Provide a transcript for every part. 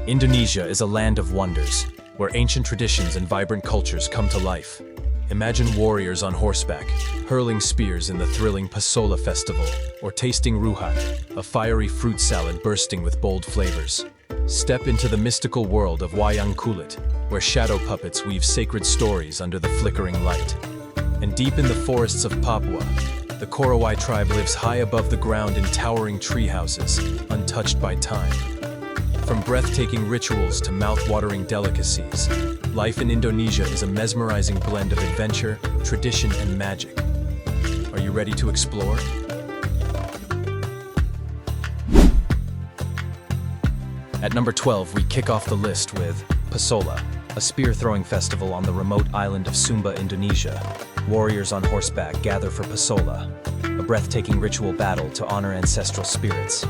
Indonesia is a land of wonders, where ancient traditions and vibrant cultures come to life. Imagine warriors on horseback, hurling spears in the thrilling Pasola festival, or tasting Rujak, a fiery fruit salad bursting with bold flavors. Step into the mystical world of Wayang Kulit, where shadow puppets weave sacred stories under the flickering light. And deep in the forests of Papua, the Korowai tribe lives high above the ground in towering treehouses, untouched by time. From breathtaking rituals to mouth-watering delicacies, life in Indonesia is a mesmerizing blend of adventure, tradition, and magic. Are you ready to explore? At number 12, we kick off the list with Pasola, a spear-throwing festival on the remote island of Sumba, Indonesia. Warriors on horseback gather for Pasola, a breathtaking ritual battle to honor ancestral spirits.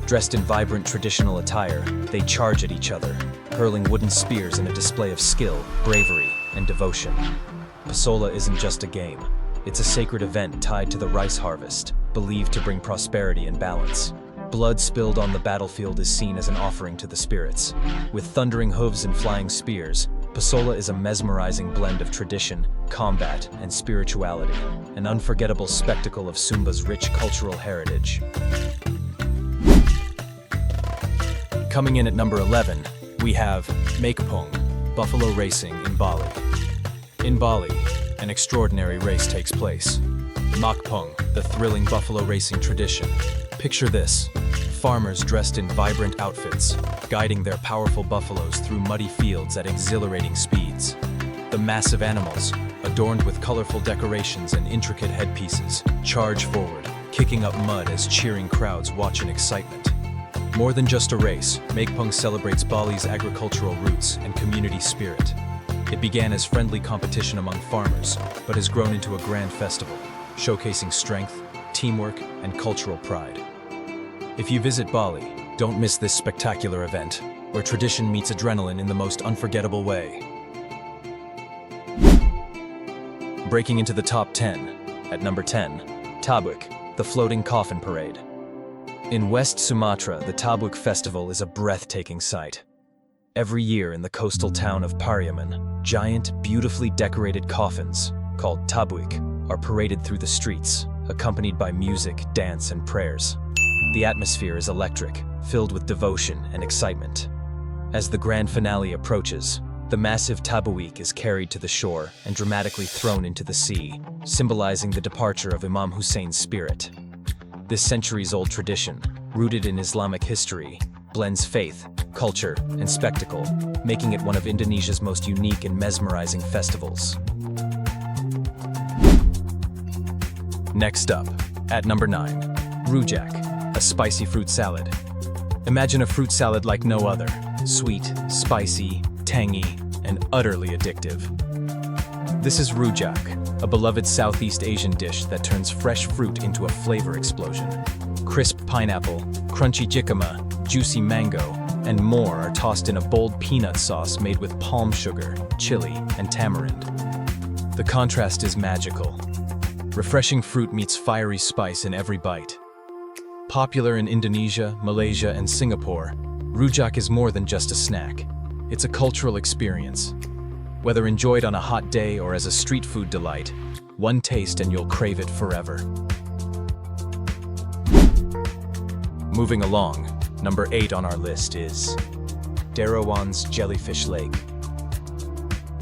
Dressed in vibrant traditional attire, they charge at each other, hurling wooden spears in a display of skill, bravery, and devotion. Pasola isn't just a game. It's a sacred event tied to the rice harvest, believed to bring prosperity and balance. Blood spilled on the battlefield is seen as an offering to the spirits. With thundering hooves and flying spears, Pasola is a mesmerizing blend of tradition, combat, and spirituality, an unforgettable spectacle of Sumba's rich cultural heritage. Coming in at number 11, we have Makepung, buffalo racing in Bali. In Bali, an extraordinary race takes place. Makepung, the thrilling buffalo racing tradition. Picture this: farmers dressed in vibrant outfits, guiding their powerful buffaloes through muddy fields at exhilarating speeds. The massive animals, adorned with colorful decorations and intricate headpieces, charge forward, kicking up mud as cheering crowds watch in excitement. More than just a race, Makepung celebrates Bali's agricultural roots and community spirit. It began as friendly competition among farmers, but has grown into a grand festival, showcasing strength, teamwork, and cultural pride. If you visit Bali, don't miss this spectacular event, where tradition meets adrenaline in the most unforgettable way. Breaking into the top 10, at number 10, Tabuik, the floating coffin parade. In West Sumatra, the Tabuik festival is a breathtaking sight. Every year in the coastal town of Pariaman, giant, beautifully decorated coffins, called Tabuik, are paraded through the streets, accompanied by music, dance, and prayers. The atmosphere is electric, filled with devotion and excitement. As the grand finale approaches, the massive Tabuik is carried to the shore and dramatically thrown into the sea, symbolizing the departure of Imam Hussein's spirit. This centuries-old tradition, rooted in Islamic history, blends faith, culture, and spectacle, making it one of Indonesia's most unique and mesmerizing festivals. Next up, at number 9, Rujak, a spicy fruit salad. Imagine a fruit salad like no other, sweet, spicy, tangy, and utterly addictive. This is Rujak, a beloved Southeast Asian dish that turns fresh fruit into a flavor explosion. Crisp pineapple, crunchy jicama, juicy mango, and more are tossed in a bold peanut sauce made with palm sugar, chili, and tamarind. The contrast is magical. Refreshing fruit meets fiery spice in every bite. Popular in Indonesia, Malaysia, and Singapore, Rujak is more than just a snack. It's a cultural experience. Whether enjoyed on a hot day or as a street food delight, one taste and you'll crave it forever. Moving along, number 8 on our list is Derawan's Jellyfish Lake.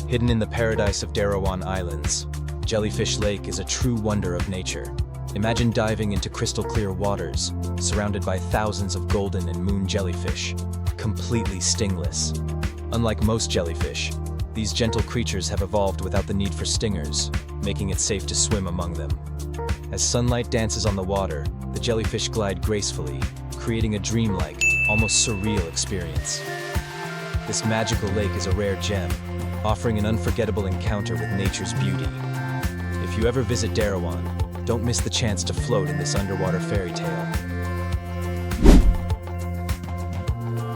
Hidden in the paradise of Derawan Islands, Jellyfish Lake is a true wonder of nature. Imagine diving into crystal-clear waters, surrounded by thousands of golden and moon jellyfish, completely stingless. Unlike most jellyfish, these gentle creatures have evolved without the need for stingers, making it safe to swim among them. As sunlight dances on the water, the jellyfish glide gracefully, creating a dreamlike, almost surreal experience. This magical lake is a rare gem, offering an unforgettable encounter with nature's beauty. If you ever visit Derawan, don't miss the chance to float in this underwater fairy tale.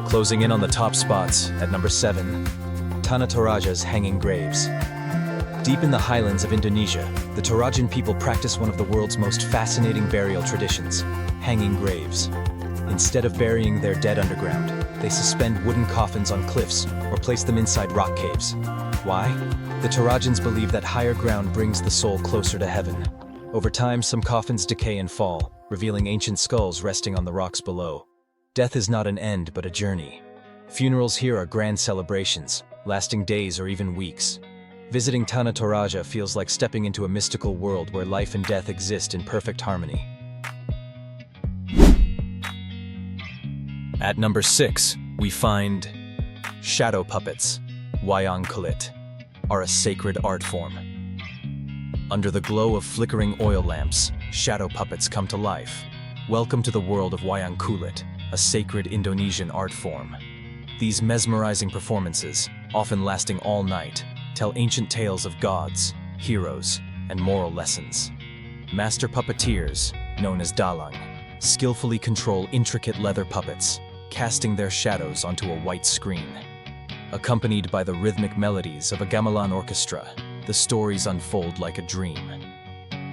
Closing in on the top spots, at number 7, Tana Toraja's hanging graves. Deep in the highlands of Indonesia, the Torajan people practice one of the world's most fascinating burial traditions, hanging graves. Instead of burying their dead underground, They suspend wooden coffins on cliffs or place them inside rock caves. Why? The Torajans believe that higher ground brings the soul closer to heaven. Over time, some coffins decay and fall, revealing ancient skulls resting on the rocks below. Death is not an end, but a journey. Funerals here are grand celebrations, lasting days or even weeks. Visiting Tana Toraja feels like stepping into a mystical world where life and death exist in perfect harmony. At number 6, we find shadow puppets. Wayang Kulit are a sacred art form. Under the glow of flickering oil lamps, shadow puppets come to life. Welcome to the world of Wayang Kulit, a sacred Indonesian art form. These mesmerizing performances, often lasting all night, tell ancient tales of gods, heroes, and moral lessons. Master puppeteers, known as dalang, skillfully control intricate leather puppets, casting their shadows onto a white screen. Accompanied by the rhythmic melodies of a gamelan orchestra, the stories unfold like a dream.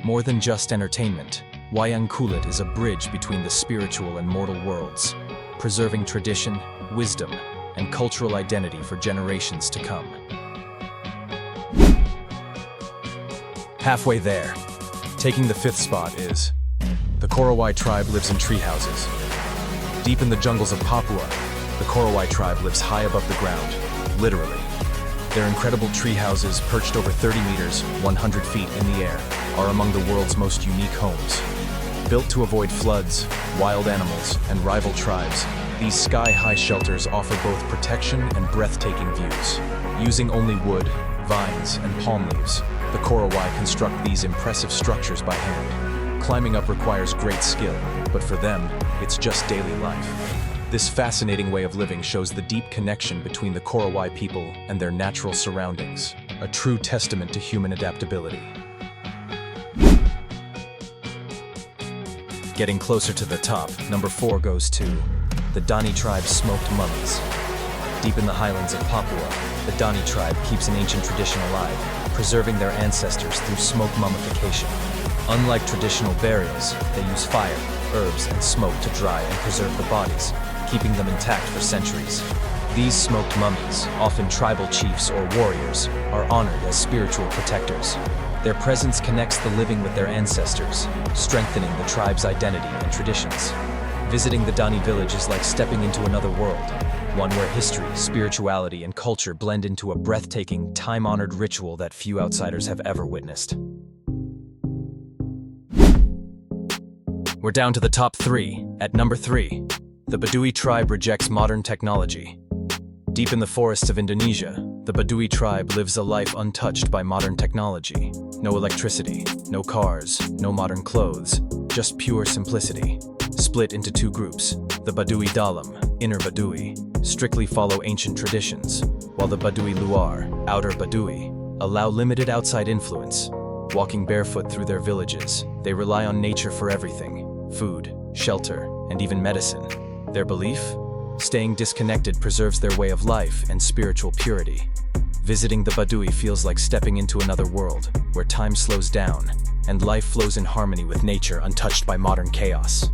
More than just entertainment, Wayang Kulit is a bridge between the spiritual and mortal worlds, preserving tradition, wisdom, and cultural identity for generations to come. Halfway there, taking the 5th spot is the Korowai tribe lives in treehouses. Deep in the jungles of Papua, the Korowai tribe lives high above the ground, literally. Their incredible treehouses, perched over 30 meters, 100 feet in the air, are among the world's most unique homes. Built to avoid floods, wild animals, and rival tribes, these sky-high shelters offer both protection and breathtaking views. Using only wood, vines, and palm leaves, the Korowai construct these impressive structures by hand. Climbing up requires great skill, but for them, it's just daily life. This fascinating way of living shows the deep connection between the Korowai people and their natural surroundings, a true testament to human adaptability. Getting closer to the top, number 4 goes to the Dani tribe's smoked mummies. Deep in the highlands of Papua, the Dani tribe keeps an ancient tradition alive, preserving their ancestors through smoke mummification. Unlike traditional burials, they use fire, herbs, and smoke to dry and preserve the bodies, keeping them intact for centuries. These smoked mummies, often tribal chiefs or warriors, are honored as spiritual protectors. Their presence connects the living with their ancestors, strengthening the tribe's identity and traditions. Visiting the Dani village is like stepping into another world, one where history, spirituality, and culture blend into a breathtaking, time-honored ritual that few outsiders have ever witnessed. We're down to the top 3. At number 3, the Baduy tribe rejects modern technology. Deep in the forests of Indonesia, the Baduy tribe lives a life untouched by modern technology. No electricity, no cars, no modern clothes, just pure simplicity. Split into 2 groups, the Baduy Dalam, Inner Baduy, strictly follow ancient traditions, while the Baduy Luar, Outer Baduy, allow limited outside influence. Walking barefoot through their villages, they rely on nature for everything: food, shelter, and even medicine. Their belief? Staying disconnected preserves their way of life and spiritual purity. Visiting the Baduy feels like stepping into another world, where time slows down, and life flows in harmony with nature, untouched by modern chaos.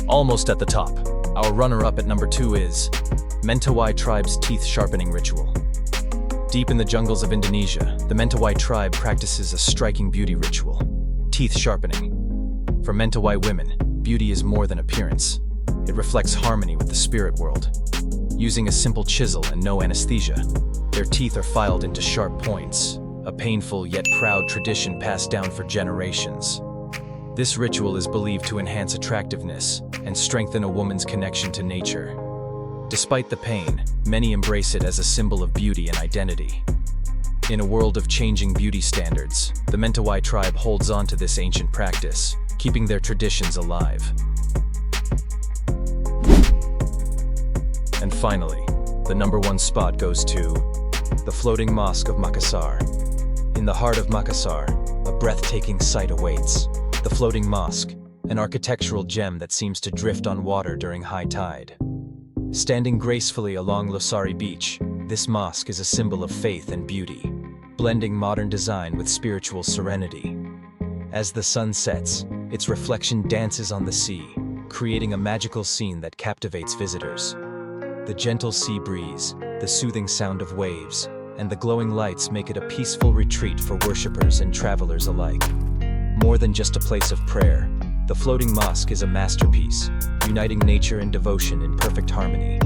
Almost at the top, our runner-up at number 2 is Mentawai tribe's teeth sharpening ritual. Deep in the jungles of Indonesia, the Mentawai tribe practices a striking beauty ritual: teeth sharpening. For Mentawai women, beauty is more than appearance. It reflects harmony with the spirit world. Using a simple chisel and no anesthesia, their teeth are filed into sharp points, a painful yet proud tradition passed down for generations. This ritual is believed to enhance attractiveness and strengthen a woman's connection to nature. Despite the pain, many embrace it as a symbol of beauty and identity. In a world of changing beauty standards, the Mentawai tribe holds on to this ancient practice, keeping their traditions alive. And finally, the number 1 spot goes to the floating mosque of Makassar. In the heart of Makassar, a breathtaking sight awaits. The floating mosque, an architectural gem that seems to drift on water during high tide. Standing gracefully along Losari Beach, this mosque is a symbol of faith and beauty, blending modern design with spiritual serenity. As the sun sets, its reflection dances on the sea, creating a magical scene that captivates visitors. The gentle sea breeze, the soothing sound of waves, and the glowing lights make it a peaceful retreat for worshippers and travelers alike. More than just a place of prayer, the floating mosque is a masterpiece, uniting nature and devotion in perfect harmony.